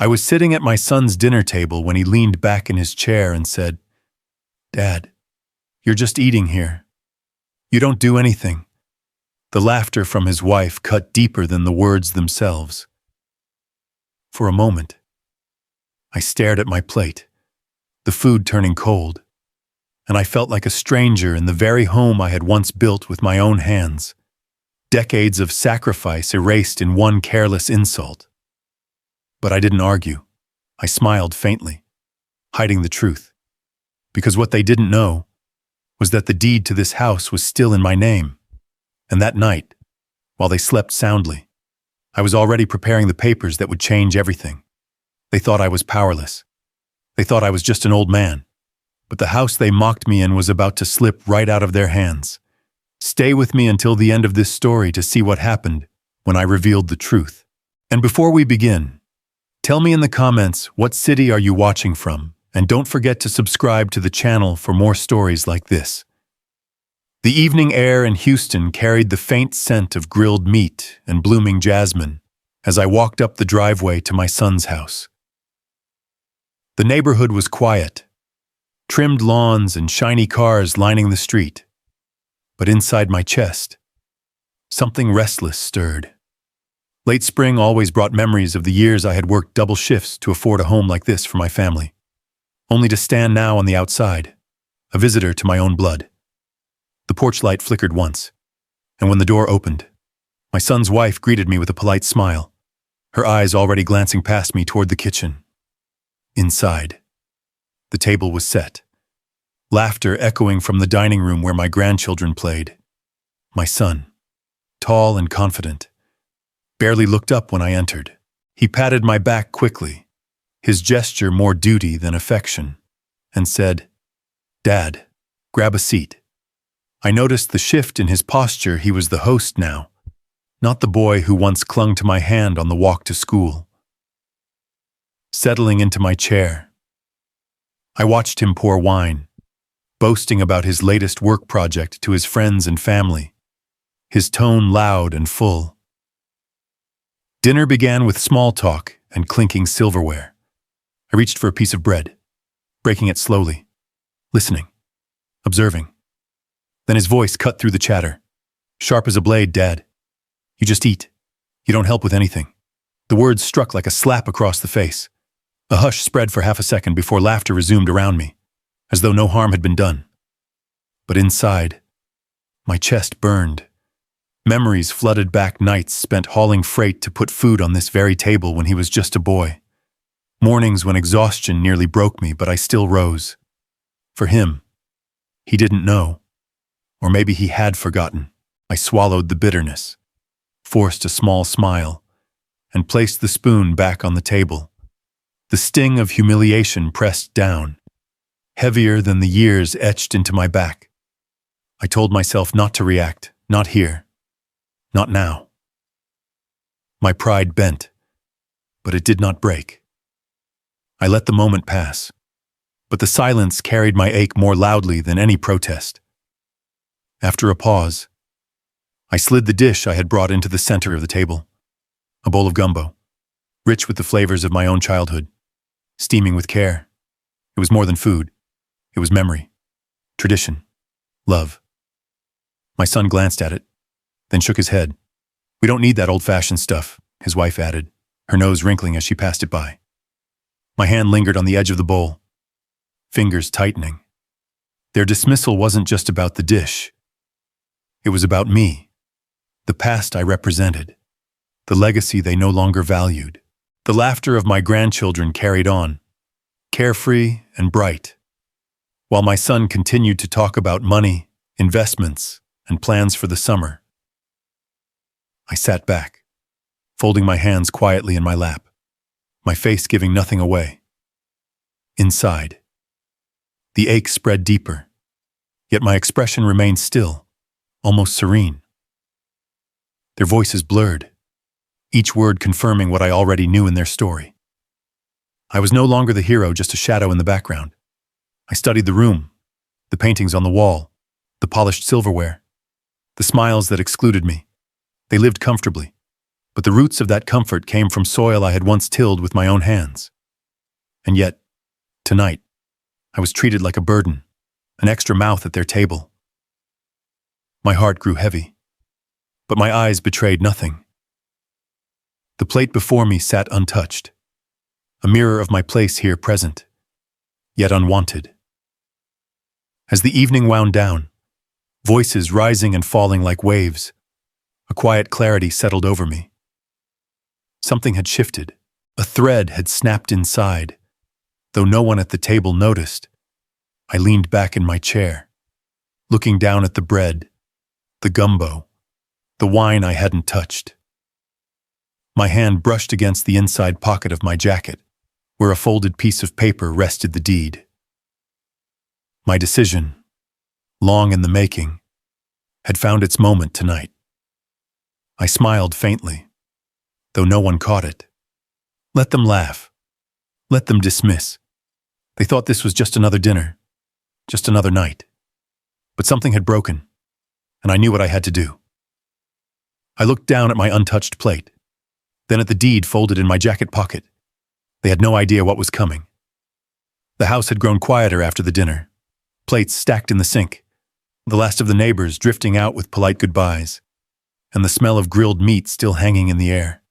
I was sitting at my son's dinner table when he leaned back in his chair and said, "Dad, you're just eating here. You don't do anything." The laughter from his wife cut deeper than the words themselves. For a moment, I stared at my plate, the food turning cold, and I felt like a stranger in the very home I had once built with my own hands. Decades of sacrifice erased in one careless insult. But I didn't argue. I smiled faintly, hiding the truth. Because what they didn't know was that the deed to this house was still in my name. And that night, while they slept soundly, I was already preparing the papers that would change everything. They thought I was powerless. They thought I was just an old man. But the house they mocked me in was about to slip right out of their hands. Stay with me until the end of this story to see what happened when I revealed the truth. And before we begin, tell me in the comments what city are you watching from, and don't forget to subscribe to the channel for more stories like this. The evening air in Houston carried the faint scent of grilled meat and blooming jasmine as I walked up the driveway to my son's house. The neighborhood was quiet, trimmed lawns and shiny cars lining the street. But inside my chest, something restless stirred. Late spring always brought memories of the years I had worked double shifts to afford a home like this for my family, only to stand now on the outside, a visitor to my own blood. The porch light flickered once, and when the door opened, my son's wife greeted me with a polite smile, her eyes already glancing past me toward the kitchen. Inside, the table was set, laughter echoing from the dining room where my grandchildren played. My son, tall and confident, barely looked up when I entered. He patted my back quickly, his gesture more duty than affection, and said, "Dad, grab a seat." I noticed the shift in his posture. He was the host now, not the boy who once clung to my hand on the walk to school. Settling into my chair, I watched him pour wine, boasting about his latest work project to his friends and family, his tone loud and full. Dinner began with small talk and clinking silverware. I reached for a piece of bread, breaking it slowly, listening, observing. Then his voice cut through the chatter. "Sharp as a blade, Dad. You just eat. You don't help with anything." The words struck like a slap across the face. A hush spread for half a second before laughter resumed around me, as though no harm had been done. But inside, my chest burned. Memories flooded back, nights spent hauling freight to put food on this very table when he was just a boy. Mornings when exhaustion nearly broke me, but I still rose. For him, he didn't know. Or maybe he had forgotten. I swallowed the bitterness, forced a small smile, and placed the spoon back on the table. The sting of humiliation pressed down, heavier than the years etched into my back. I told myself not to react, not here, not now. My pride bent, but it did not break. I let the moment pass, but the silence carried my ache more loudly than any protest. After a pause, I slid the dish I had brought into the center of the table, a bowl of gumbo, rich with the flavors of my own childhood, steaming with care. It was more than food. It was memory, tradition, love. My son glanced at it, then shook his head. "We don't need that old-fashioned stuff," his wife added, her nose wrinkling as she passed it by. My hand lingered on the edge of the bowl, fingers tightening. Their dismissal wasn't just about the dish. It was about me, the past I represented, the legacy they no longer valued. The laughter of my grandchildren carried on, carefree and bright, while my son continued to talk about money, investments, and plans for the summer. I sat back, folding my hands quietly in my lap, my face giving nothing away. Inside, the ache spread deeper, yet my expression remained still, almost serene. Their voices blurred, each word confirming what I already knew in their story. I was no longer the hero, just a shadow in the background. I studied the room, the paintings on the wall, the polished silverware, the smiles that excluded me. They lived comfortably, but the roots of that comfort came from soil I had once tilled with my own hands. And yet, tonight, I was treated like a burden, an extra mouth at their table. My heart grew heavy, but my eyes betrayed nothing. The plate before me sat untouched, a mirror of my place here present, yet unwanted. As the evening wound down, voices rising and falling like waves, a quiet clarity settled over me. Something had shifted. A thread had snapped inside. Though no one at the table noticed, I leaned back in my chair, looking down at the bread, the gumbo, the wine I hadn't touched. My hand brushed against the inside pocket of my jacket, where a folded piece of paper rested the deed. My decision, long in the making, had found its moment tonight. I smiled faintly, though no one caught it. Let them laugh. Let them dismiss. They thought this was just another dinner, just another night. But something had broken, and I knew what I had to do. I looked down at my untouched plate, then at the deed folded in my jacket pocket. They had no idea what was coming. The house had grown quieter after the dinner, plates stacked in the sink, the last of the neighbors drifting out with polite goodbyes, and the smell of grilled meat still hanging in the air.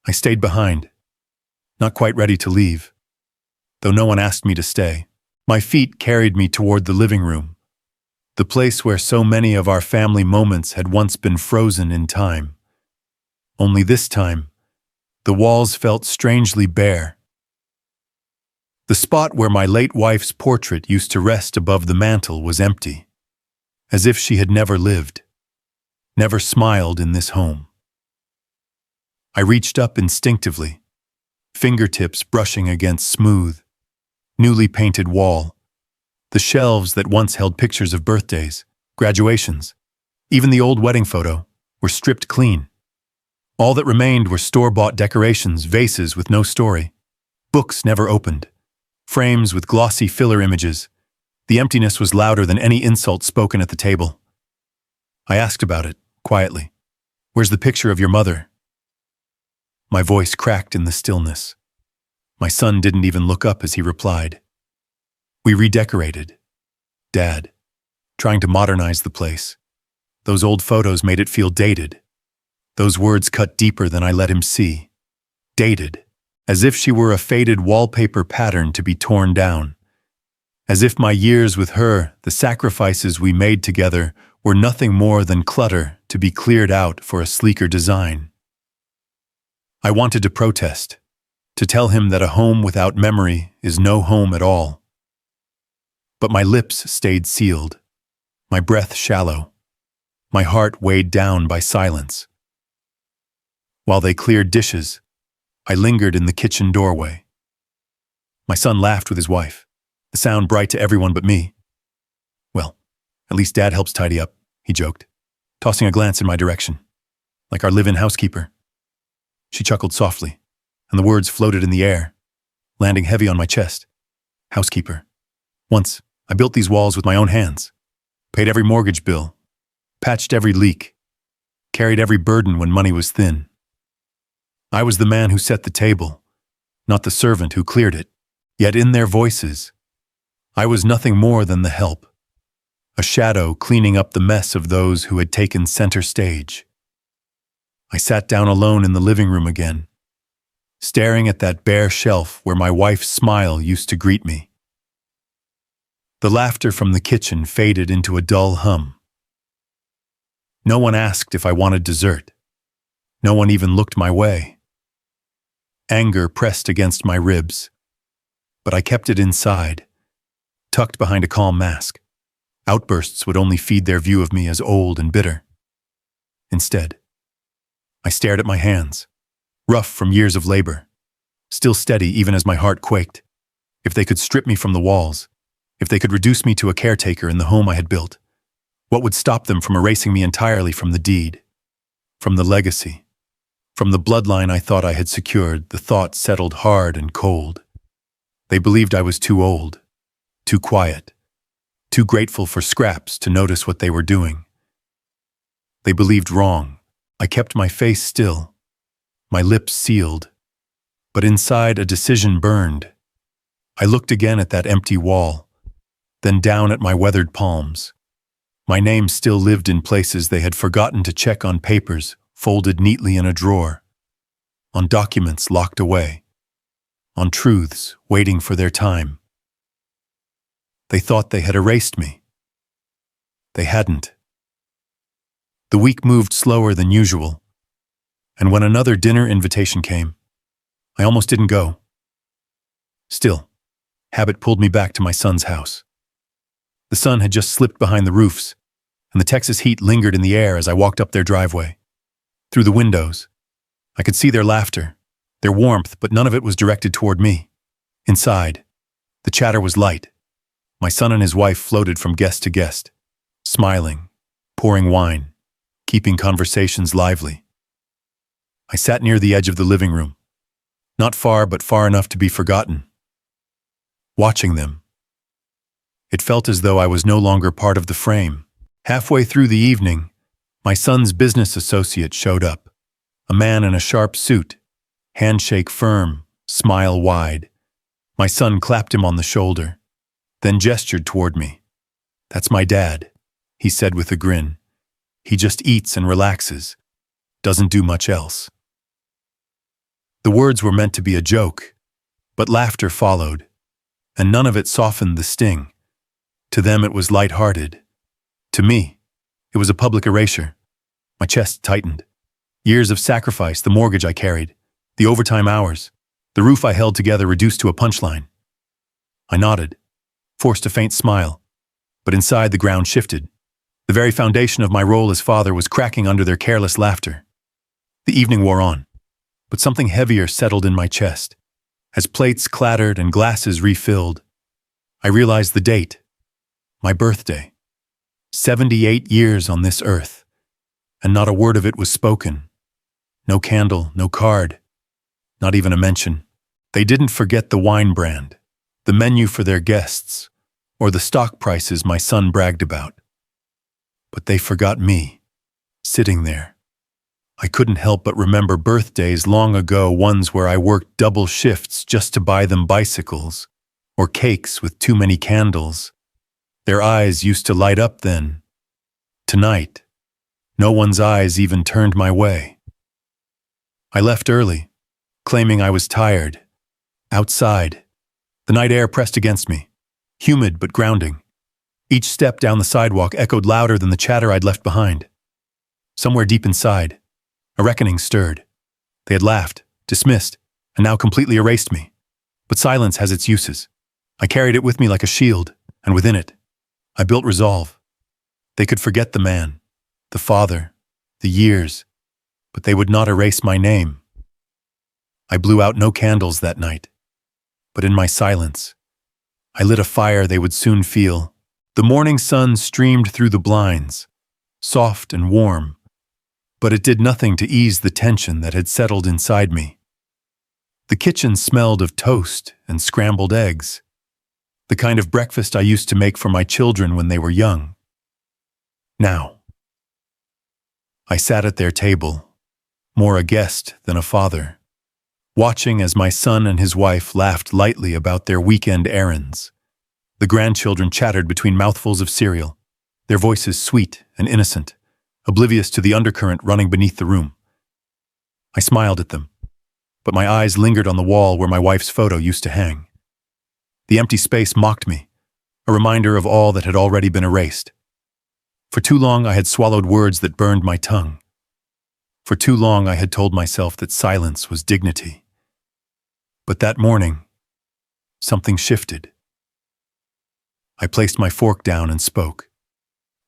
I stayed behind, not quite ready to leave, though no one asked me to stay. My feet carried me toward the living room, the place where so many of our family moments had once been frozen in time. Only this time, the walls felt strangely bare. The spot where my late wife's portrait used to rest above the mantel was empty, as if she had never lived, never smiled in this home. I reached up instinctively, fingertips brushing against smooth, newly painted wall. The shelves that once held pictures of birthdays, graduations, even the old wedding photo, were stripped clean. All that remained were store-bought decorations, vases with no story, books never opened, frames with glossy filler images. The emptiness was louder than any insult spoken at the table. I asked about it, quietly. "Where's the picture of your mother?" My voice cracked in the stillness. My son didn't even look up as he replied. "We redecorated, Dad, trying to modernize the place. Those old photos made it feel dated." Those words cut deeper than I let him see. Dated, as if she were a faded wallpaper pattern to be torn down. As if my years with her, the sacrifices we made together, were nothing more than clutter to be cleared out for a sleeker design. I wanted to protest, to tell him that a home without memory is no home at all. But my lips stayed sealed, my breath shallow, my heart weighed down by silence. While they cleared dishes, I lingered in the kitchen doorway. My son laughed with his wife, the sound bright to everyone but me. "Well, at least Dad helps tidy up," he joked, tossing a glance in my direction, "like our live-in housekeeper." She chuckled softly, and the words floated in the air, landing heavy on my chest. Housekeeper. Once, I built these walls with my own hands, paid every mortgage bill, patched every leak, carried every burden when money was thin. I was the man who set the table, not the servant who cleared it. Yet in their voices, I was nothing more than the help, a shadow cleaning up the mess of those who had taken center stage. I sat down alone in the living room again, staring at that bare shelf where my wife's smile used to greet me. The laughter from the kitchen faded into a dull hum. No one asked if I wanted dessert. No one even looked my way. Anger pressed against my ribs, but I kept it inside, tucked behind a calm mask. Outbursts would only feed their view of me as old and bitter. Instead, I stared at my hands, rough from years of labor, still steady even as my heart quaked. If they could strip me from the walls, if they could reduce me to a caretaker in the home I had built, what would stop them from erasing me entirely from the deed, from the legacy, from the bloodline I thought I had secured? The thought settled hard and cold. They believed I was too old, too quiet, too grateful for scraps to notice what they were doing. They believed wrong, I kept my face still, my lips sealed, but inside a decision burned. I looked again at that empty wall, then down at my weathered palms. My name still lived in places they had forgotten to check, on papers folded neatly in a drawer, on documents locked away, on truths waiting for their time. They thought they had erased me. They hadn't. The week moved slower than usual, and when another dinner invitation came, I almost didn't go. Still, habit pulled me back to my son's house. The sun had just slipped behind the roofs, and the Texas heat lingered in the air as I walked up their driveway. Through the windows, I could see their laughter, their warmth, but none of it was directed toward me. Inside, the chatter was light. My son and his wife floated from guest to guest, smiling, pouring wine, keeping conversations lively. I sat near the edge of the living room, not far but far enough to be forgotten. Watching them, it felt as though I was no longer part of the frame. Halfway through the evening, my son's business associate showed up, a man in a sharp suit, handshake firm, smile wide. My son clapped him on the shoulder, then gestured toward me. "That's my dad," he said with a grin. "He just eats and relaxes, doesn't do much else." The words were meant to be a joke, but laughter followed, and none of it softened the sting. To them it was light-hearted. To me, it was a public erasure. My chest tightened. Years of sacrifice, the mortgage I carried, the overtime hours, the roof I held together reduced to a punchline. I nodded, forced a faint smile, but inside the ground shifted. The very foundation of my role as father was cracking under their careless laughter. The evening wore on, but something heavier settled in my chest. As plates clattered and glasses refilled, I realized the date. My birthday. 78 years on this earth, and not a word of it was spoken. No candle, no card, not even a mention. They didn't forget the wine brand, the menu for their guests, or the stock prices my son bragged about. But they forgot me, sitting there. I couldn't help but remember birthdays long ago, ones where I worked double shifts just to buy them bicycles, or cakes with too many candles. Their eyes used to light up then. Tonight, no one's eyes even turned my way. I left early, claiming I was tired. Outside, the night air pressed against me, humid but grounding. Each step down the sidewalk echoed louder than the chatter I'd left behind. Somewhere deep inside, a reckoning stirred. They had laughed, dismissed, and now completely erased me. But silence has its uses. I carried it with me like a shield, and within it, I built resolve. They could forget the man, the father, the years, but they would not erase my name. I blew out no candles that night, but in my silence, I lit a fire they would soon feel. The morning sun streamed through the blinds, soft and warm, but it did nothing to ease the tension that had settled inside me. The kitchen smelled of toast and scrambled eggs, the kind of breakfast I used to make for my children when they were young. Now, I sat at their table, more a guest than a father, watching as my son and his wife laughed lightly about their weekend errands. The grandchildren chattered between mouthfuls of cereal, their voices sweet and innocent, oblivious to the undercurrent running beneath the room. I smiled at them, but my eyes lingered on the wall where my wife's photo used to hang. The empty space mocked me, a reminder of all that had already been erased. For too long I had swallowed words that burned my tongue. For too long I had told myself that silence was dignity. But that morning, something shifted. I placed my fork down and spoke,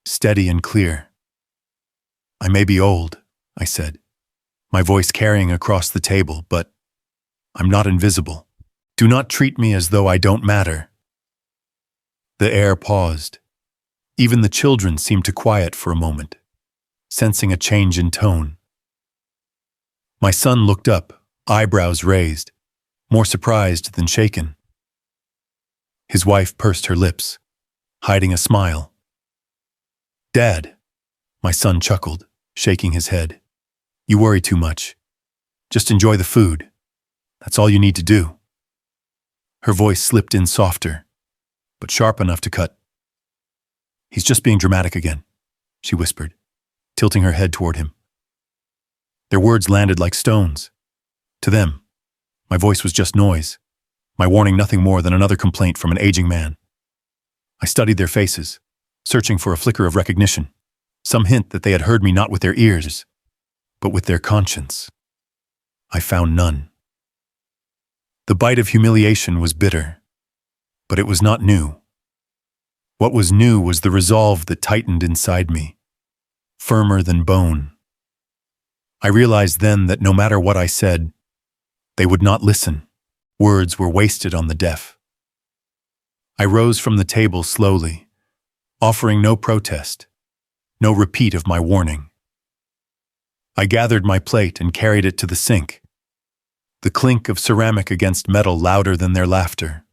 steady and clear. "I may be old," I said, my voice carrying across the table, "but I'm not invisible. Do not treat me as though I don't matter." The air paused. Even the children seemed to quiet for a moment, sensing a change in tone. My son looked up, eyebrows raised, more surprised than shaken. His wife pursed her lips, hiding a smile. "Dad," my son chuckled, shaking his head. You worry too much. Just enjoy the food. That's all you need to do. Her voice slipped in softer, but sharp enough to cut. He's just being dramatic again, she whispered, tilting her head toward him. Their words landed like stones. To them, my voice was just noise, my warning nothing more than another complaint from an aging man. I studied their faces, searching for a flicker of recognition, some hint that they had heard me not with their ears, but with their conscience. I found none. The bite of humiliation was bitter, but it was not new. What was new was the resolve that tightened inside me, firmer than bone. I realized then that no matter what I said, they would not listen. Words were wasted on the deaf. I rose from the table slowly, offering no protest, no repeat of my warning. I gathered my plate and carried it to the sink, the clink of ceramic against metal louder than their laughter.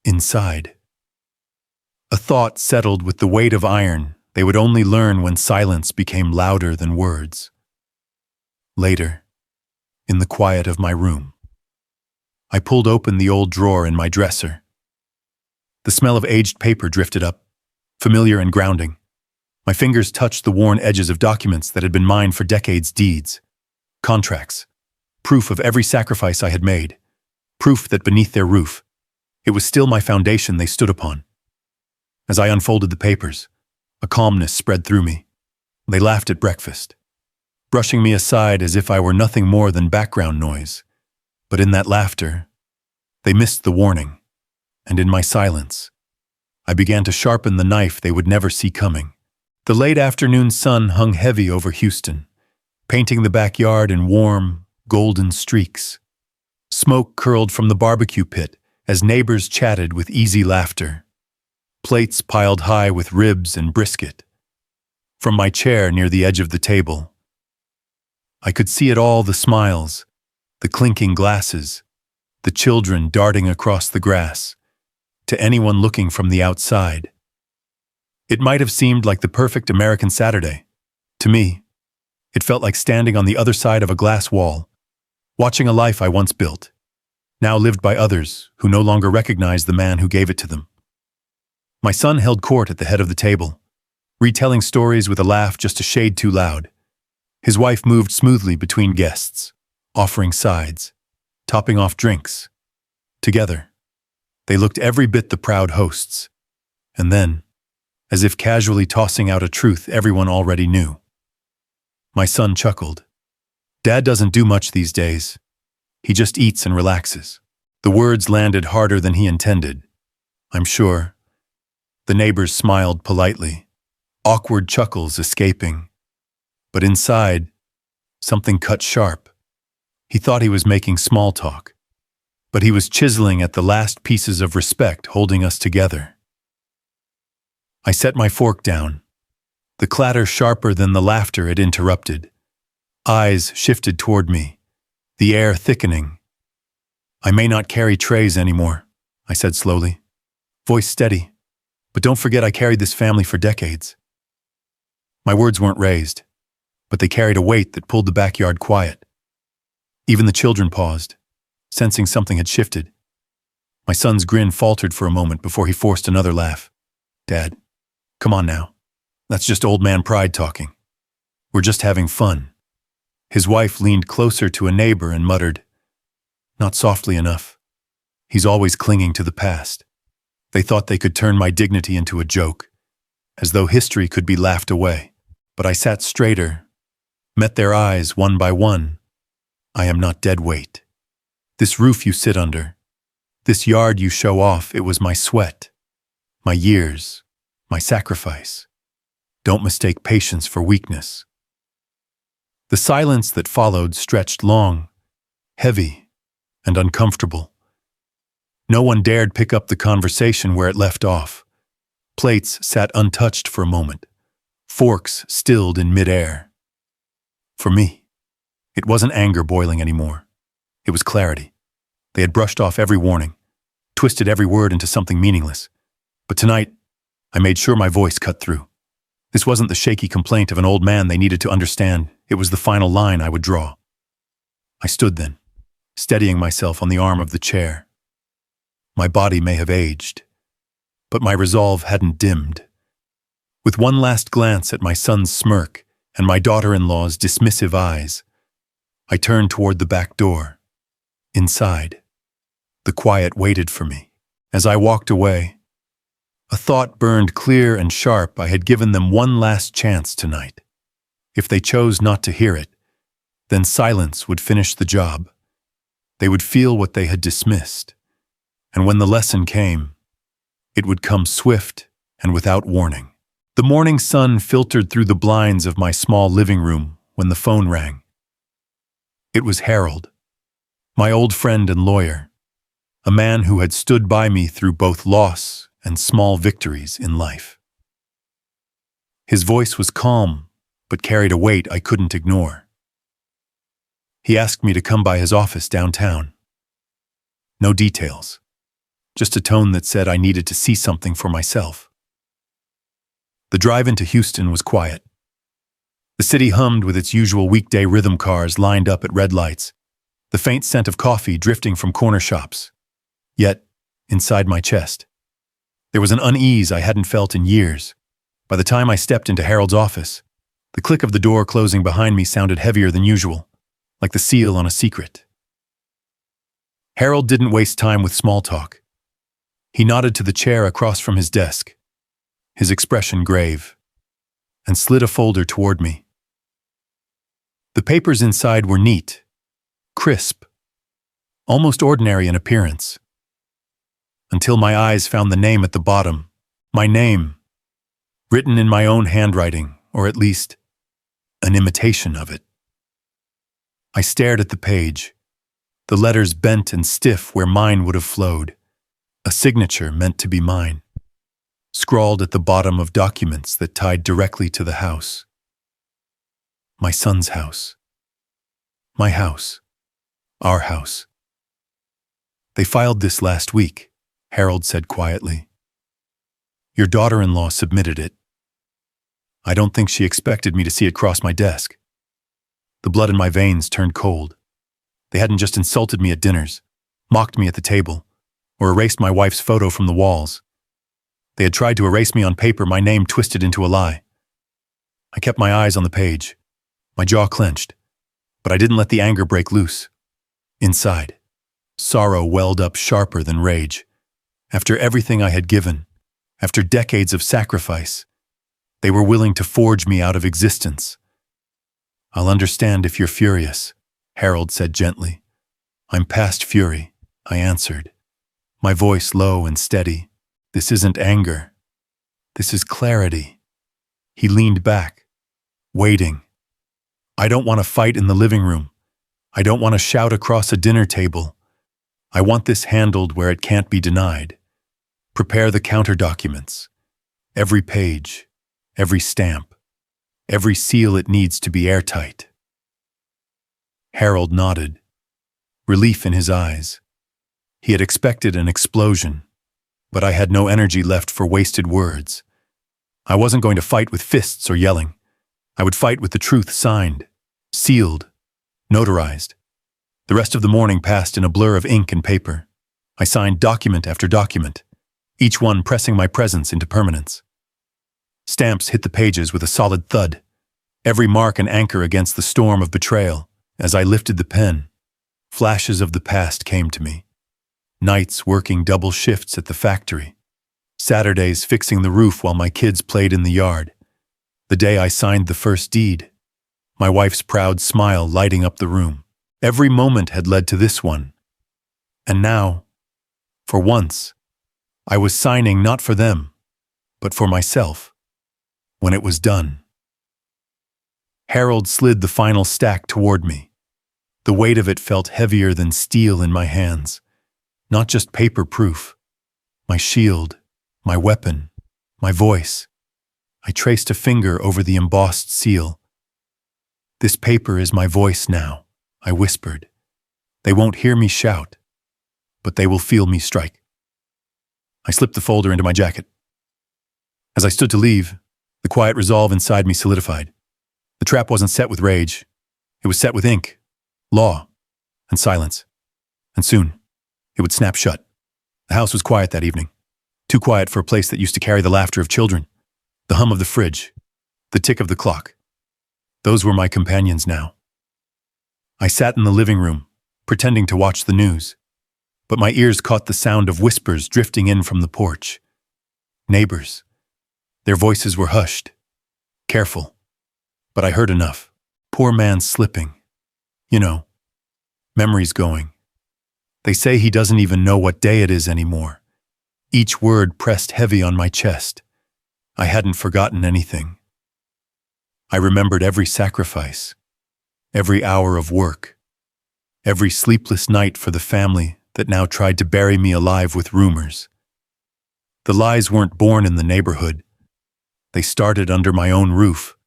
Inside, a thought settled with the weight of iron they would only learn when silence became louder than words. Later, in the quiet of my room, I pulled open the old drawer in my dresser. The smell of aged paper drifted up, familiar and grounding. My fingers touched the worn edges of documents that had been mine for decades, deeds, contracts, proof of every sacrifice I had made, proof that beneath their roof, it was still my foundation they stood upon. As I unfolded the papers, a calmness spread through me. They laughed at breakfast, brushing me aside as if I were nothing more than background noise. But in that laughter, they missed the warning, and in my silence, I began to sharpen the knife they would never see coming. The late afternoon sun hung heavy over Houston, painting the backyard in warm, golden streaks. Smoke curled from the barbecue pit as neighbors chatted with easy laughter. Plates piled high with ribs and brisket. From my chair near the edge of the table, I could see it all, the smiles, the clinking glasses, the children darting across the grass. To anyone looking from the outside, it might have seemed like the perfect American Saturday. To me, it felt like standing on the other side of a glass wall, watching a life I once built, now lived by others who no longer recognized the man who gave it to them. My son held court at the head of the table, retelling stories with a laugh just a shade too loud. His wife moved smoothly between guests, offering sides, topping off drinks. Together, they looked every bit the proud hosts, and then, as if casually tossing out a truth everyone already knew. My son chuckled. Dad doesn't do much these days. He just eats and relaxes. The words landed harder than he intended, I'm sure. The neighbors smiled politely, awkward chuckles escaping. But inside, something cut sharp. He thought he was making small talk, but he was chiseling at the last pieces of respect holding us together. I set my fork down, the clatter sharper than the laughter it interrupted. Eyes shifted toward me, the air thickening. I may not carry trays anymore, I said slowly, voice steady, but don't forget I carried this family for decades. My words weren't raised, but they carried a weight that pulled the backyard quiet. Even the children paused, sensing something had shifted. My son's grin faltered for a moment before he forced another laugh. Dad, come on now. That's just old man pride talking. We're just having fun. His wife leaned closer to a neighbor and muttered, not softly enough. He's always clinging to the past. They thought they could turn my dignity into a joke, as though history could be laughed away. But I sat straighter, met their eyes one by one. I am not dead weight. This roof you sit under, this yard you show off, it was my sweat, my years, my sacrifice. Don't mistake patience for weakness. The silence that followed stretched long, heavy, and uncomfortable. No one dared pick up the conversation where it left off. Plates sat untouched for a moment, forks stilled in midair. For me, it wasn't anger boiling anymore. It was clarity. They had brushed off every warning, twisted every word into something meaningless. But tonight, I made sure my voice cut through. This wasn't the shaky complaint of an old man they needed to understand. It was the final line I would draw. I stood then, steadying myself on the arm of the chair. My body may have aged, but my resolve hadn't dimmed. With one last glance at my son's smirk and my daughter-in-law's dismissive eyes, I turned toward the back door. Inside, the quiet waited for me. As I walked away, a thought burned clear and sharp. I had given them one last chance tonight. If they chose not to hear it, then silence would finish the job. They would feel what they had dismissed, and when the lesson came, it would come swift and without warning. The morning sun filtered through the blinds of my small living room when the phone rang. It was Harold, my old friend and lawyer, a man who had stood by me through both loss and small victories in life. His voice was calm, but carried a weight I couldn't ignore. He asked me to come by his office downtown. No details, just a tone that said I needed to see something for myself. The drive into Houston was quiet. The city hummed with its usual weekday rhythm cars lined up at red lights, the faint scent of coffee drifting from corner shops. Yet, inside my chest, there was an unease I hadn't felt in years. By the time I stepped into Harold's office, the click of the door closing behind me sounded heavier than usual, like the seal on a secret. Harold didn't waste time with small talk. He nodded to the chair across from his desk, his expression grave, and slid a folder toward me. The papers inside were neat, crisp, almost ordinary in appearance, until my eyes found the name at the bottom, my name, written in my own handwriting, or at least an imitation of it. I stared at the page, the letters bent and stiff where mine would have flowed, a signature meant to be mine, scrawled at the bottom of documents that tied directly to the house. My son's house. My house. Our house. They filed this last week, Harold said quietly. Your daughter-in-law submitted it. I don't think she expected me to see it cross my desk. The blood in my veins turned cold. They hadn't just insulted me at dinners, mocked me at the table, or erased my wife's photo from the walls. They had tried to erase me on paper, my name twisted into a lie. I kept my eyes on the page, my jaw clenched, but I didn't let the anger break loose. Inside, sorrow welled up sharper than rage. After everything I had given, after decades of sacrifice, they were willing to forge me out of existence. I'll understand if you're furious, Harold said gently. I'm past fury, I answered, my voice low and steady. This isn't anger. This is clarity. He leaned back, waiting. I don't want to fight in the living room. I don't want to shout across a dinner table. I want this handled where it can't be denied. Prepare the counter documents. Every page, every stamp, every seal it needs to be airtight. Harold nodded, relief in his eyes. He had expected an explosion, but I had no energy left for wasted words. I wasn't going to fight with fists or yelling. I would fight with the truth signed, sealed, notarized. The rest of the morning passed in a blur of ink and paper. I signed document after document, each one pressing my presence into permanence. Stamps hit the pages with a solid thud, every mark an anchor against the storm of betrayal. As I lifted the pen, flashes of the past came to me. Nights working double shifts at the factory. Saturdays fixing the roof while my kids played in the yard. The day I signed the first deed. My wife's proud smile lighting up the room. Every moment had led to this one. And now, for once, I was signing not for them, but for myself. When it was done, Harold slid the final stack toward me. The weight of it felt heavier than steel in my hands. Not just paper-proof. My shield, my weapon, my voice. I traced a finger over the embossed seal. This paper is my voice now, I whispered. They won't hear me shout, but they will feel me strike. I slipped the folder into my jacket. As I stood to leave, The quiet resolve inside me solidified. The trap wasn't set with rage. It was set with ink, law, and silence. And soon, it would snap shut. The house was quiet that evening. Too quiet for a place that used to carry the laughter of children, the hum of the fridge, the tick of the clock. Those were my companions now. I sat in the living room, pretending to watch the news, but my ears caught the sound of whispers drifting in from the porch. Neighbors. Their voices were hushed, careful, but I heard enough. Poor man slipping. You know, memories going. They say he doesn't even know what day it is anymore. Each word pressed heavy on my chest. I hadn't forgotten anything. I remembered every sacrifice, every hour of work, every sleepless night for the family that now tried to bury me alive with rumors. The lies weren't born in the neighborhood. They started under my own roof.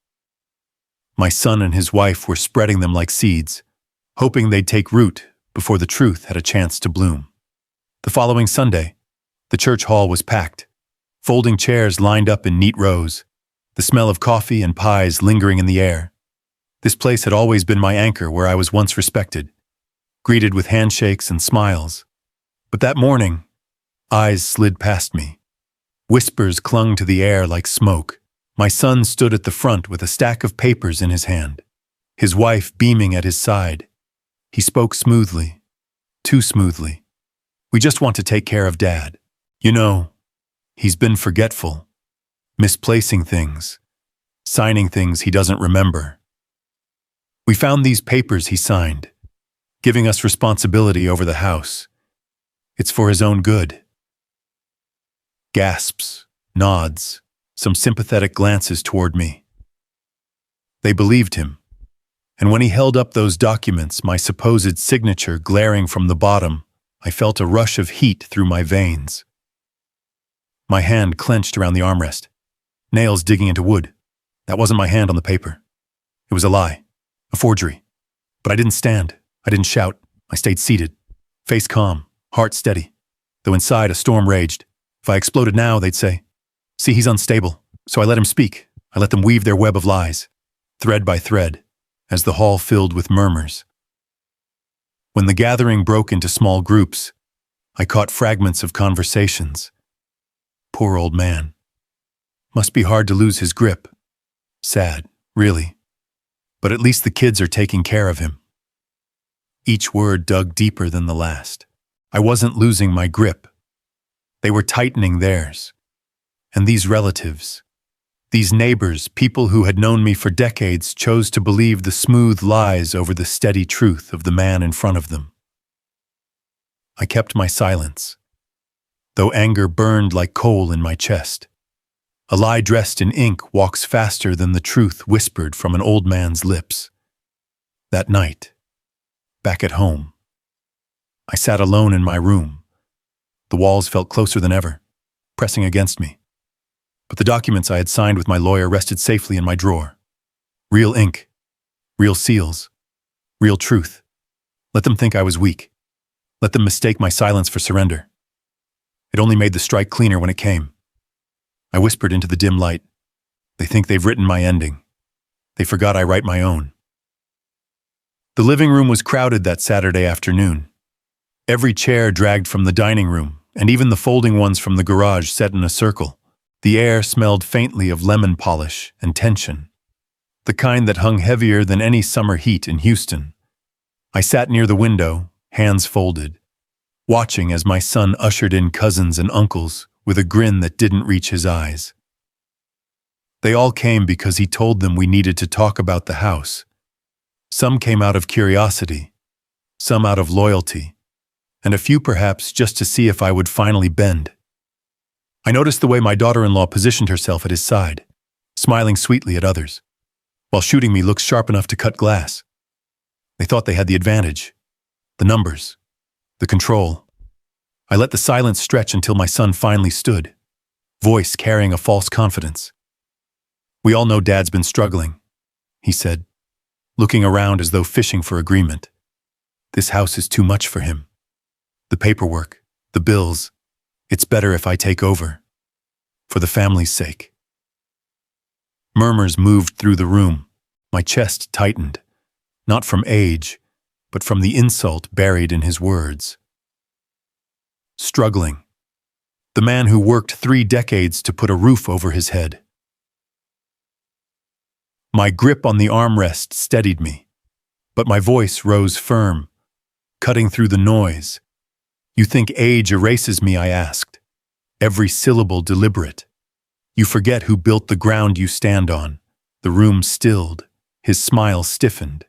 My son and his wife were spreading them like seeds, hoping they'd take root before the truth had a chance to bloom. The following Sunday, the church hall was packed, folding chairs lined up in neat rows, the smell of coffee and pies lingering in the air. This place had always been my anchor where I was once respected, greeted with handshakes and smiles. But that morning, eyes slid past me. Whispers clung to the air like smoke. My son stood at the front with a stack of papers in his hand, his wife beaming at his side. He spoke smoothly, too smoothly. "We just want to take care of Dad. You know, he's been forgetful, misplacing things, signing things he doesn't remember." We found these papers he signed, giving us responsibility over the house. It's for his own good. Gasps, nods, some sympathetic glances toward me. They believed him, and when he held up those documents, my supposed signature glaring from the bottom, I felt a rush of heat through my veins. My hand clenched around the armrest, nails digging into wood. That wasn't my hand on the paper. It was a lie, a forgery. But I didn't stand, I didn't shout, I stayed seated, face calm, heart steady, though inside a storm raged. If I exploded now, they'd say, "See, he's unstable." So I let him speak. I let them weave their web of lies, thread by thread, as the hall filled with murmurs. When the gathering broke into small groups, I caught fragments of conversations. Poor old man. Must be hard to lose his grip. Sad, really. But at least the kids are taking care of him. Each word dug deeper than the last. I wasn't losing my grip. They were tightening theirs. And these relatives, these neighbors, people who had known me for decades, chose to believe the smooth lies over the steady truth of the man in front of them. I kept my silence, though anger burned like coal in my chest. A lie dressed in ink walks faster than the truth whispered from an old man's lips. That night, back at home, I sat alone in my room. The walls felt closer than ever, pressing against me. But the documents I had signed with my lawyer rested safely in my drawer. Real ink, real seals, real truth. Let them think I was weak. Let them mistake my silence for surrender. It only made the strike cleaner when it came. I whispered into the dim light. They think they've written my ending. They forgot I write my own. The living room was crowded that Saturday afternoon. Every chair dragged from the dining room, and even the folding ones from the garage set in a circle. The air smelled faintly of lemon polish and tension, the kind that hung heavier than any summer heat in Houston. I sat near the window, hands folded, watching as my son ushered in cousins and uncles with a grin that didn't reach his eyes. They all came because he told them we needed to talk about the house. Some came out of curiosity, some out of loyalty, and a few perhaps just to see if I would finally bend. I noticed the way my daughter-in-law positioned herself at his side, smiling sweetly at others, while shooting me looks sharp enough to cut glass. They thought they had the advantage, the numbers, the control. I let the silence stretch until my son finally stood, voice carrying a false confidence. "We all know Dad's been struggling," he said, looking around as though fishing for agreement. "This house is too much for him. The paperwork, the bills. It's better if I take over. For the family's sake." Murmurs moved through the room. My chest tightened, not from age, but from the insult buried in his words. Struggling. The man who worked 3 decades to put a roof over his head. My grip on the armrest steadied me, but my voice rose firm, cutting through the noise. You think age erases me, I asked, every syllable deliberate. You forget who built the ground you stand on. The room stilled, his smile stiffened.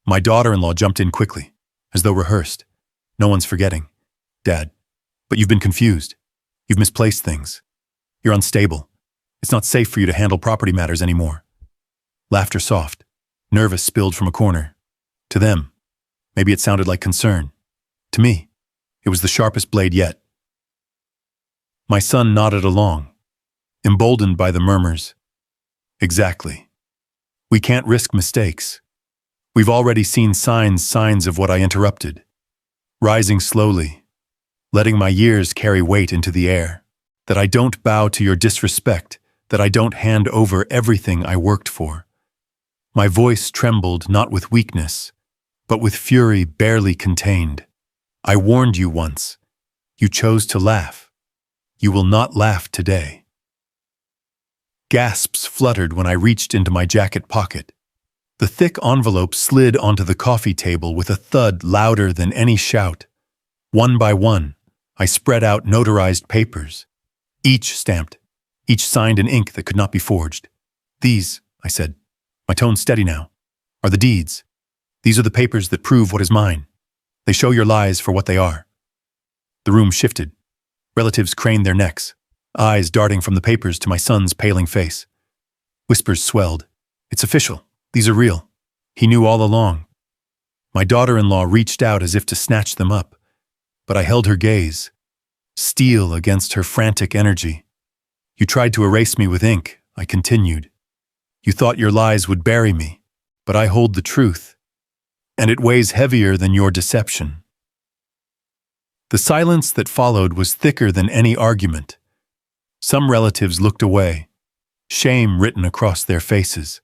My daughter-in-law jumped in quickly, as though rehearsed. No one's forgetting. Dad, but you've been confused. You've misplaced things. You're unstable. It's not safe for you to handle property matters anymore. Laughter soft, nervous spilled from a corner. To them, maybe it sounded like concern. To me, it was the sharpest blade yet. My son nodded along, emboldened by the murmurs. Exactly. We can't risk mistakes. We've already seen signs of what I interrupted. Rising slowly, letting my years carry weight into the air. That I don't bow to your disrespect, that I don't hand over everything I worked for. My voice trembled not with weakness, but with fury barely contained. I warned you once. You chose to laugh. You will not laugh today. Gasps fluttered when I reached into my jacket pocket. The thick envelope slid onto the coffee table with a thud louder than any shout. One by one, I spread out notarized papers, each stamped, each signed in ink that could not be forged. These, I said, my tone steady now, are the deeds. These are the papers that prove what is mine. They show your lies for what they are. The room shifted. Relatives craned their necks, eyes darting from the papers to my son's paling face. Whispers swelled. It's official. These are real. He knew all along. My daughter-in-law reached out as if to snatch them up, but I held her gaze, steel against her frantic energy. You tried to erase me with ink, I continued. You thought your lies would bury me, but I hold the truth, and it weighs heavier than your deception. The silence that followed was thicker than any argument. Some relatives looked away, shame written across their faces.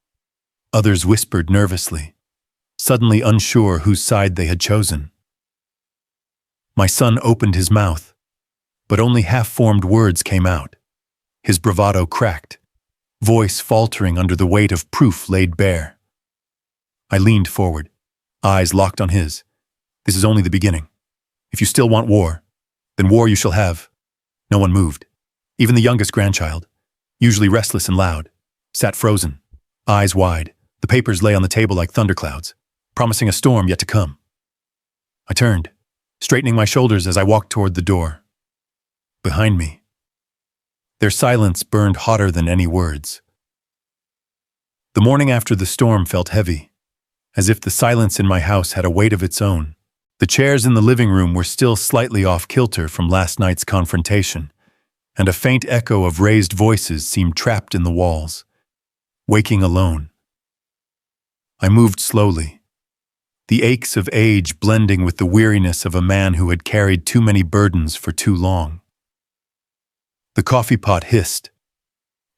Others whispered nervously, suddenly unsure whose side they had chosen. My son opened his mouth, but only half-formed words came out. His bravado cracked, voice faltering under the weight of proof laid bare. I leaned forward, eyes locked on his. This is only the beginning. If you still want war, then war you shall have. No one moved. Even the youngest grandchild, usually restless and loud, sat frozen, eyes wide. The papers lay on the table like thunderclouds, promising a storm yet to come. I turned, straightening my shoulders as I walked toward the door. Behind me, their silence burned hotter than any words. The morning after the storm felt heavy, as if the silence in my house had a weight of its own. The chairs in the living room were still slightly off kilter from last night's confrontation, and a faint echo of raised voices seemed trapped in the walls, waking alone. I moved slowly, the aches of age blending with the weariness of a man who had carried too many burdens for too long. The coffee pot hissed,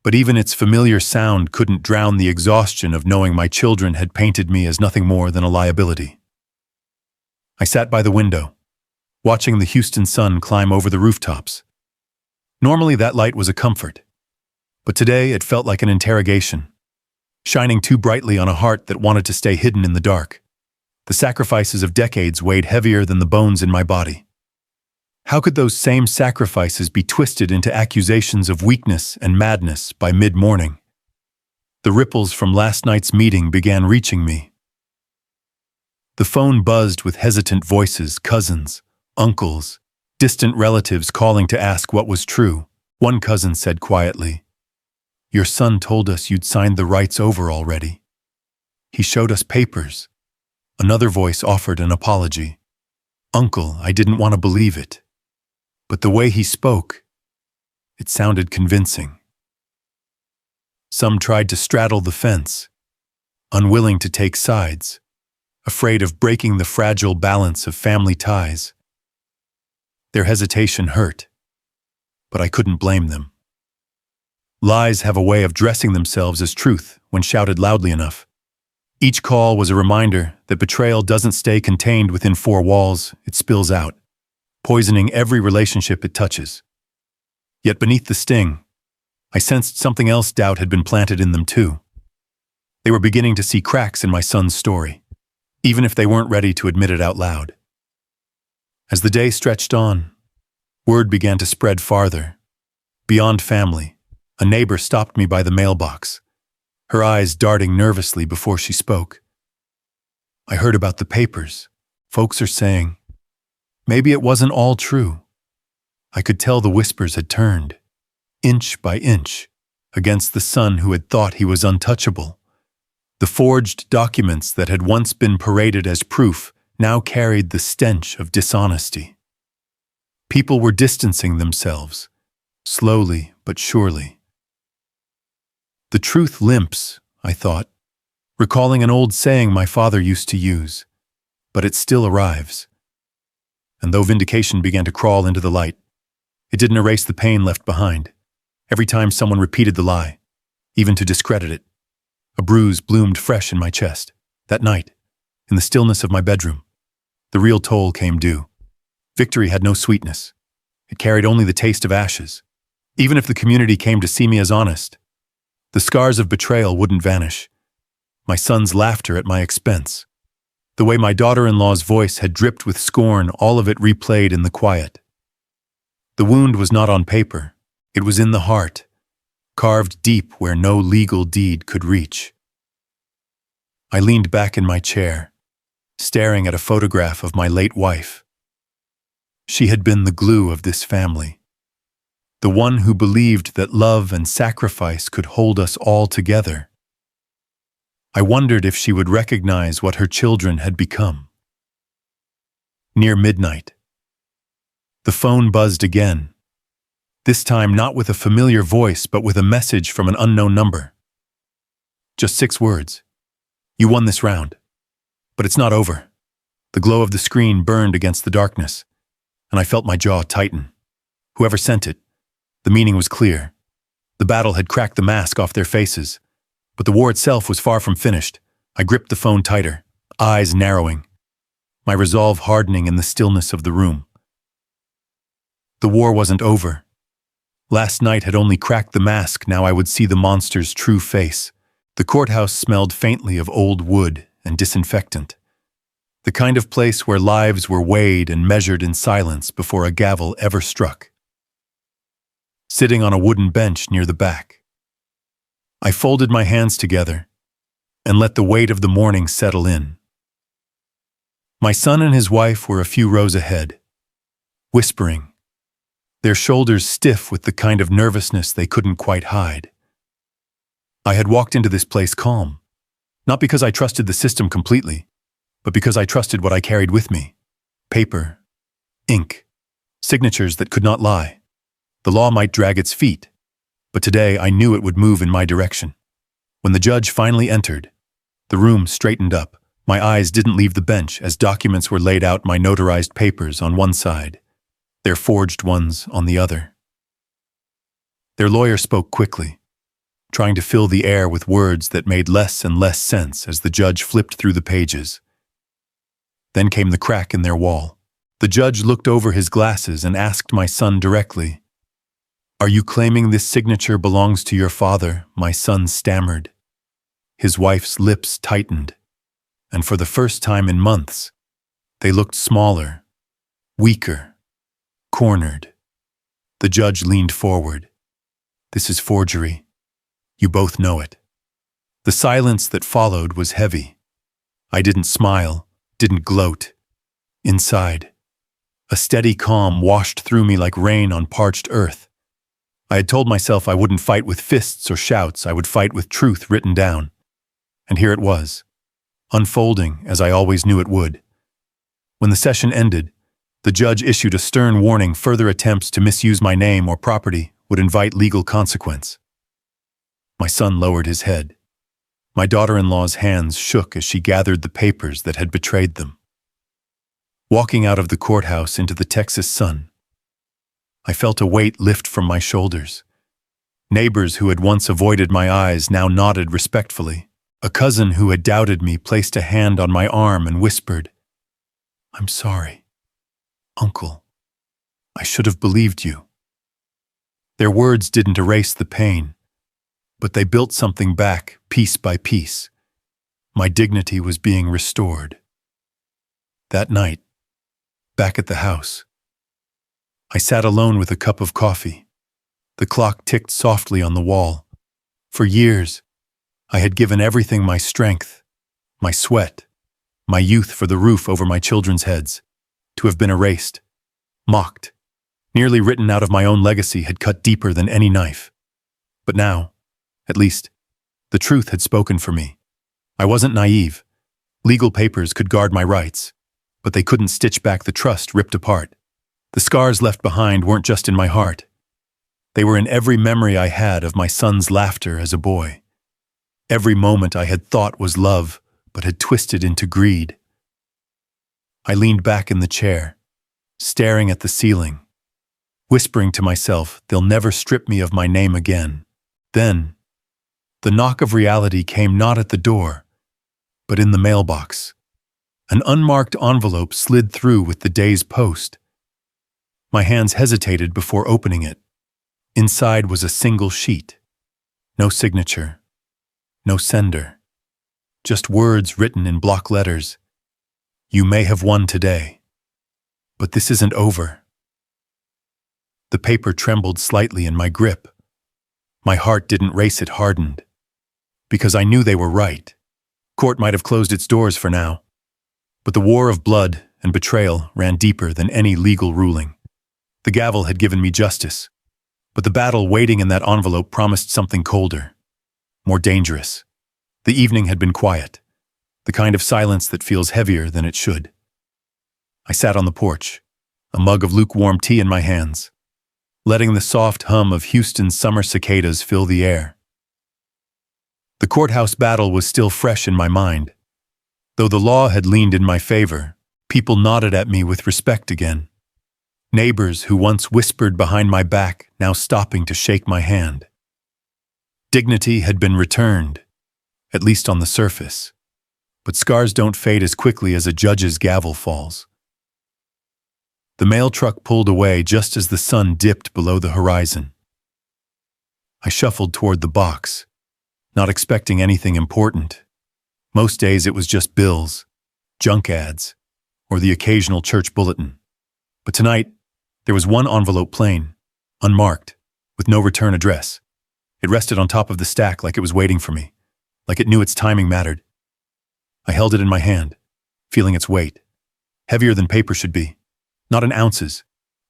but even its familiar sound couldn't drown the exhaustion of knowing my children had painted me as nothing more than a liability. I sat by the window, watching the Houston sun climb over the rooftops. Normally that light was a comfort, but today it felt like an interrogation, shining too brightly on a heart that wanted to stay hidden in the dark. The sacrifices of decades weighed heavier than the bones in my body. How could those same sacrifices be twisted into accusations of weakness and madness by mid-morning? The ripples from last night's meeting began reaching me. The phone buzzed with hesitant voices, cousins, uncles, distant relatives calling to ask what was true. One cousin said quietly, "Your son told us you'd signed the rights over already. He showed us papers." Another voice offered an apology. "Uncle, I didn't want to believe it." But the way he spoke, it sounded convincing. Some tried to straddle the fence, unwilling to take sides, afraid of breaking the fragile balance of family ties. Their hesitation hurt, but I couldn't blame them. Lies have a way of dressing themselves as truth when shouted loudly enough. Each call was a reminder that betrayal doesn't stay contained within four walls, it spills out, poisoning every relationship it touches. Yet beneath the sting, I sensed something else. Doubt had been planted in them too. They were beginning to see cracks in my son's story, even if they weren't ready to admit it out loud. As the day stretched on, word began to spread farther. Beyond family, a neighbor stopped me by the mailbox, her eyes darting nervously before she spoke. "I heard about the papers. Folks are saying, maybe it wasn't all true." I could tell the whispers had turned, inch by inch, against the son who had thought he was untouchable. The forged documents that had once been paraded as proof now carried the stench of dishonesty. People were distancing themselves, slowly but surely. The truth limps, I thought, recalling an old saying my father used to use, but it still arrives. And though vindication began to crawl into the light, it didn't erase the pain left behind. Every time someone repeated the lie, even to discredit it, a bruise bloomed fresh in my chest. That night, in the stillness of my bedroom, the real toll came due. Victory had no sweetness. It carried only the taste of ashes. Even if the community came to see me as honest, the scars of betrayal wouldn't vanish. My son's laughter at my expense, the way my daughter-in-law's voice had dripped with scorn, all of it replayed in the quiet. The wound was not on paper. It was in the heart, carved deep where no legal deed could reach. I leaned back in my chair, staring at a photograph of my late wife. She had been the glue of this family, the one who believed that love and sacrifice could hold us all together. I wondered if she would recognize what her children had become. Near midnight, the phone buzzed again, this time not with a familiar voice but with a message from an unknown number. Just 6 words. "You won this round. But it's not over." The glow of the screen burned against the darkness, and I felt my jaw tighten. Whoever sent it, the meaning was clear. The battle had cracked the mask off their faces, but the war itself was far from finished. I gripped the phone tighter, eyes narrowing, my resolve hardening in the stillness of the room. The war wasn't over. Last night had only cracked the mask. Now I would see the monster's true face. The courthouse smelled faintly of old wood and disinfectant, the kind of place where lives were weighed and measured in silence before a gavel ever struck. Sitting on a wooden bench near the back, I folded my hands together and let the weight of the morning settle in. My son and his wife were a few rows ahead, whispering, their shoulders stiff with the kind of nervousness they couldn't quite hide. I had walked into this place calm, not because I trusted the system completely, but because I trusted what I carried with me: paper, ink, signatures that could not lie. The law might drag its feet, but today I knew it would move in my direction. When the judge finally entered, the room straightened up. My eyes didn't leave the bench as documents were laid out, my notarized papers on one side, their forged ones on the other. Their lawyer spoke quickly, trying to fill the air with words that made less and less sense as the judge flipped through the pages. Then came the crack in their wall. The judge looked over his glasses and asked my son directly, "Are you claiming this signature belongs to your father?" My son stammered. His wife's lips tightened, and for the first time in months, they looked smaller, weaker, cornered. The judge leaned forward. "This is forgery. You both know it." The silence that followed was heavy. I didn't smile, didn't gloat. Inside, a steady calm washed through me like rain on parched earth. I had told myself I wouldn't fight with fists or shouts, I would fight with truth written down. And here it was, unfolding as I always knew it would. When the session ended, the judge issued a stern warning: further attempts to misuse my name or property would invite legal consequence. My son lowered his head. My daughter-in-law's hands shook as she gathered the papers that had betrayed them. Walking out of the courthouse into the Texas sun, I felt a weight lift from my shoulders. Neighbors who had once avoided my eyes now nodded respectfully. A cousin who had doubted me placed a hand on my arm and whispered, "I'm sorry, Uncle. I should have believed you." Their words didn't erase the pain, but they built something back, piece by piece. My dignity was being restored. That night, back at the house, I sat alone with a cup of coffee. The clock ticked softly on the wall. For years, I had given everything, my strength, my sweat, my youth, for the roof over my children's heads, to have been erased, mocked, nearly written out of my own legacy, had cut deeper than any knife. But now, at least, the truth had spoken for me. I wasn't naive. Legal papers could guard my rights, but they couldn't stitch back the trust ripped apart. The scars left behind weren't just in my heart. They were in every memory I had of my son's laughter as a boy. Every moment I had thought was love, but had twisted into greed. I leaned back in the chair, staring at the ceiling, whispering to myself, they'll never strip me of my name again. Then, the knock of reality came, not at the door, but in the mailbox. An unmarked envelope slid through with the day's post. My hands hesitated before opening it. Inside was a single sheet. No signature. No sender. Just words written in block letters. "You may have won today, but this isn't over." The paper trembled slightly in my grip. My heart didn't race, it hardened. Because I knew they were right. Court might have closed its doors for now, but the war of blood and betrayal ran deeper than any legal ruling. The gavel had given me justice, but the battle waiting in that envelope promised something colder, more dangerous. The evening had been quiet, the kind of silence that feels heavier than it should. I sat on the porch, a mug of lukewarm tea in my hands, letting the soft hum of Houston's summer cicadas fill the air. The courthouse battle was still fresh in my mind. Though the law had leaned in my favor, people nodded at me with respect again. Neighbors who once whispered behind my back, now stopping to shake my hand. Dignity had been returned, at least on the surface. But scars don't fade as quickly as a judge's gavel falls. The mail truck pulled away just as the sun dipped below the horizon. I shuffled toward the box, not expecting anything important. Most days it was just bills, junk ads, or the occasional church bulletin. But tonight, there was one envelope, plain, unmarked, with no return address. It rested on top of the stack like it was waiting for me, like it knew its timing mattered. I held it in my hand, feeling its weight, heavier than paper should be. Not in ounces,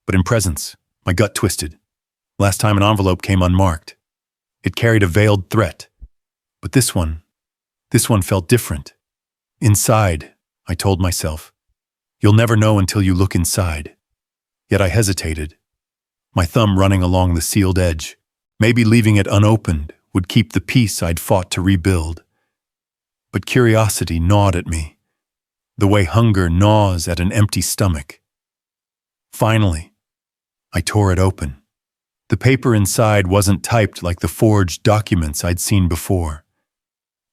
but in presence. My gut twisted. Last time an envelope came unmarked. It carried a veiled threat. But this one felt different. Inside, I told myself, you'll never know until you look inside. Yet I hesitated, my thumb running along the sealed edge. Maybe leaving it unopened would keep the peace I'd fought to rebuild. But curiosity gnawed at me, the way hunger gnaws at an empty stomach. Finally, I tore it open. The paper inside wasn't typed like the forged documents I'd seen before.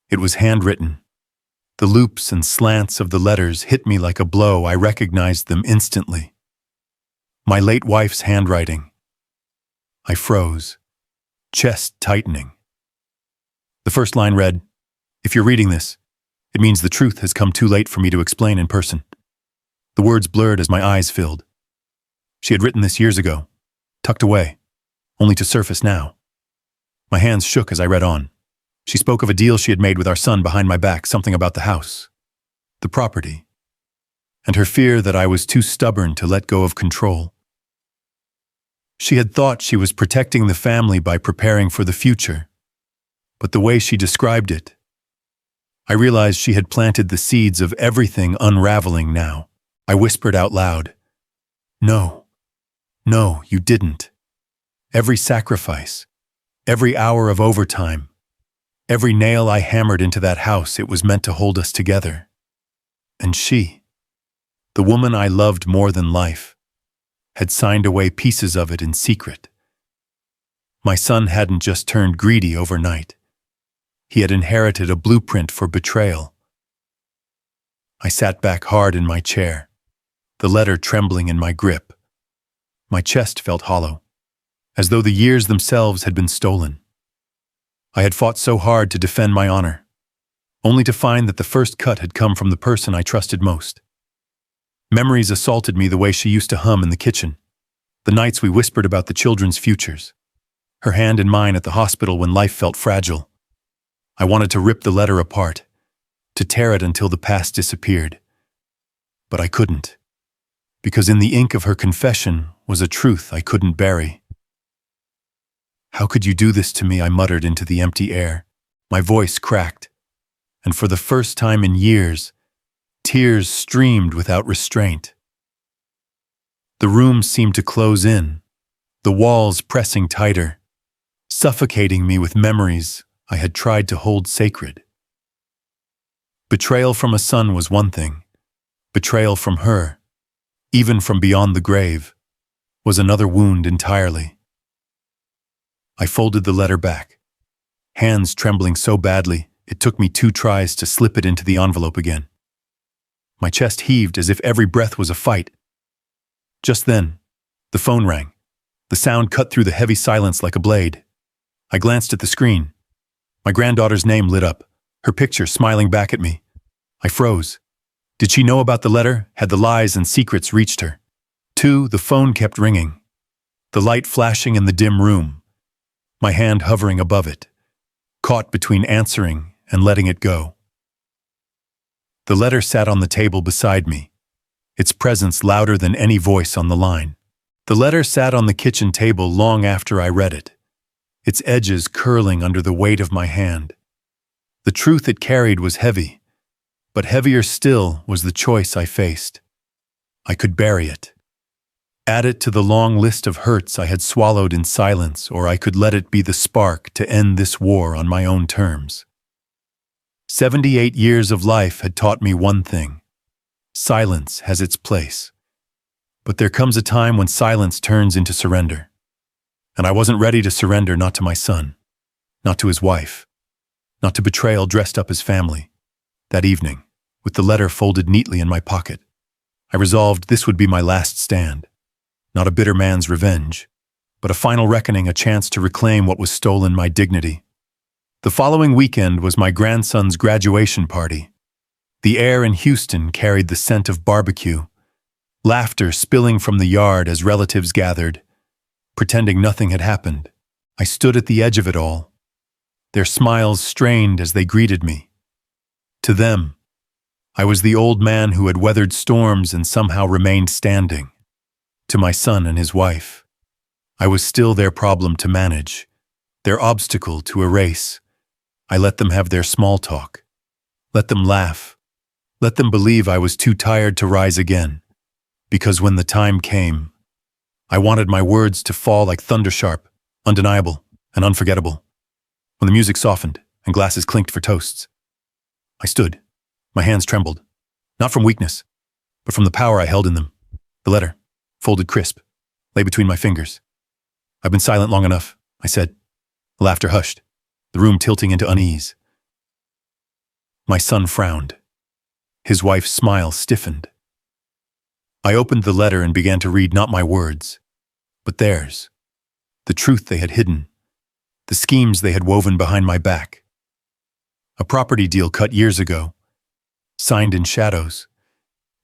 It was handwritten. The loops and slants of the letters hit me like a blow. I recognized them instantly. My late wife's handwriting. I froze, chest tightening. The first line read, "If you're reading this, it means the truth has come too late for me to explain in person." The words blurred as my eyes filled. She had written this years ago, tucked away, only to surface now. My hands shook as I read on. She spoke of a deal she had made with our son behind my back, something about the house, the property, and her fear that I was too stubborn to let go of control. She had thought she was protecting the family by preparing for the future, but the way she described it, I realized she had planted the seeds of everything unraveling now. I whispered out loud, "No, you didn't. Every sacrifice, every hour of overtime, every nail I hammered into that house, it was meant to hold us together. And she, the woman I loved more than life, had signed away pieces of it in secret." My son hadn't just turned greedy overnight. He had inherited a blueprint for betrayal. I sat back hard in my chair, the letter trembling in my grip. My chest felt hollow, as though the years themselves had been stolen. I had fought so hard to defend my honor, only to find that the first cut had come from the person I trusted most. Memories assaulted me the way she used to hum in the kitchen, the nights we whispered about the children's futures, her hand in mine at the hospital when life felt fragile. I wanted to rip the letter apart, to tear it until the past disappeared. But I couldn't, because in the ink of her confession was a truth I couldn't bury. "How could you do this to me?" I muttered into the empty air. My voice cracked, and for the first time in years, tears streamed without restraint. The room seemed to close in, the walls pressing tighter, suffocating me with memories I had tried to hold sacred. Betrayal from a son was one thing. Betrayal from her, even from beyond the grave, was another wound entirely. I folded the letter back, hands trembling so badly it took me 2 tries to slip it into the envelope again. My chest heaved as if every breath was a fight. Just then, the phone rang. The sound cut through the heavy silence like a blade. I glanced at the screen. My granddaughter's name lit up, her picture smiling back at me. I froze. Did she know about the letter? Had the lies and secrets reached her? The phone kept ringing, the light flashing in the dim room, my hand hovering above it, caught between answering and letting it go. The letter sat on the table beside me, its presence louder than any voice on the line. The letter sat on the kitchen table long after I read it, its edges curling under the weight of my hand. The truth it carried was heavy, but heavier still was the choice I faced. I could bury it, add it to the long list of hurts I had swallowed in silence, or I could let it be the spark to end this war on my own terms. 78 years of life had taught me one thing: silence has its place. But there comes a time when silence turns into surrender. And I wasn't ready to surrender, not to my son, not to his wife, not to betrayal dressed up as family. That evening, with the letter folded neatly in my pocket, I resolved this would be my last stand. Not a bitter man's revenge, but a final reckoning, a chance to reclaim what was stolen, my dignity. The following weekend was my grandson's graduation party. The air in Houston carried the scent of barbecue, laughter spilling from the yard as relatives gathered. Pretending nothing had happened, I stood at the edge of it all. Their smiles strained as they greeted me. To them, I was the old man who had weathered storms and somehow remained standing. To my son and his wife, I was still their problem to manage, their obstacle to erase. I let them have their small talk, let them laugh, let them believe I was too tired to rise again. Because when the time came, I wanted my words to fall like thunder, sharp, undeniable, and unforgettable. When the music softened and glasses clinked for toasts, I stood. My hands trembled, not from weakness, but from the power I held in them. The letter, folded crisp, lay between my fingers. "I've been silent long enough," I said. The laughter hushed, the room tilting into unease. My son frowned. His wife's smile stiffened. I opened the letter and began to read not my words, but theirs. The truth they had hidden, the schemes they had woven behind my back. A property deal cut years ago, signed in shadows,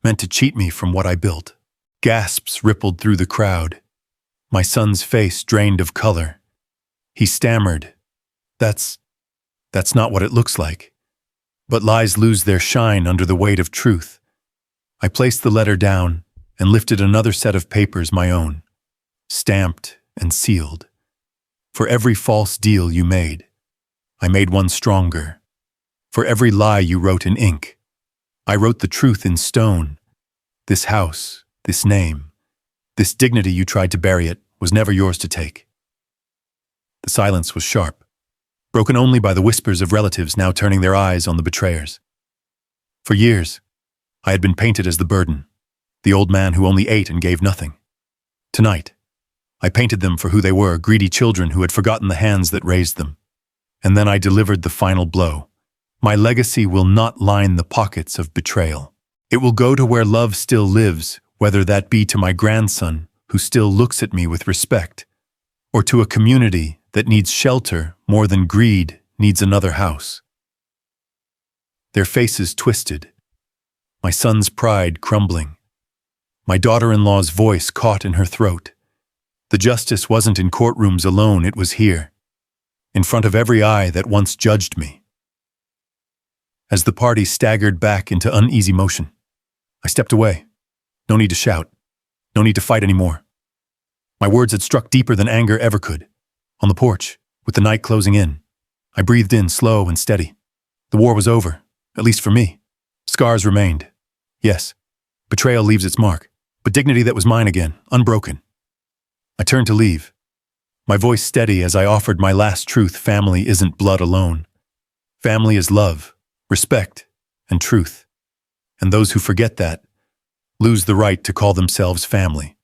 meant to cheat me from what I built. Gasps rippled through the crowd. My son's face drained of color. He stammered, That's not what it looks like." But lies lose their shine under the weight of truth. I placed the letter down and lifted another set of papers, my own, stamped and sealed. For every false deal you made, I made one stronger. For every lie you wrote in ink, I wrote the truth in stone. This house, this name, this dignity you tried to bury, it was never yours to take. The silence was sharp, broken only by the whispers of relatives now turning their eyes on the betrayers. For years, I had been painted as the burden, the old man who only ate and gave nothing. Tonight, I painted them for who they were, greedy children who had forgotten the hands that raised them. And then I delivered the final blow. My legacy will not line the pockets of betrayal. It will go to where love still lives, whether that be to my grandson, who still looks at me with respect, or to a community that needs shelter more than greed needs another house. Their faces twisted, my son's pride crumbling, my daughter-in-law's voice caught in her throat. The justice wasn't in courtrooms alone, it was here, in front of every eye that once judged me. As the party staggered back into uneasy motion, I stepped away. No need to shout. No need to fight anymore. My words had struck deeper than anger ever could. On the porch, with the night closing in, I breathed in slow and steady. The war was over, at least for me. Scars remained. Yes, betrayal leaves its mark, but dignity that was mine again, unbroken. I turned to leave, my voice steady as I offered my last truth: family isn't blood alone. Family is love, respect, and truth. And those who forget that lose the right to call themselves family.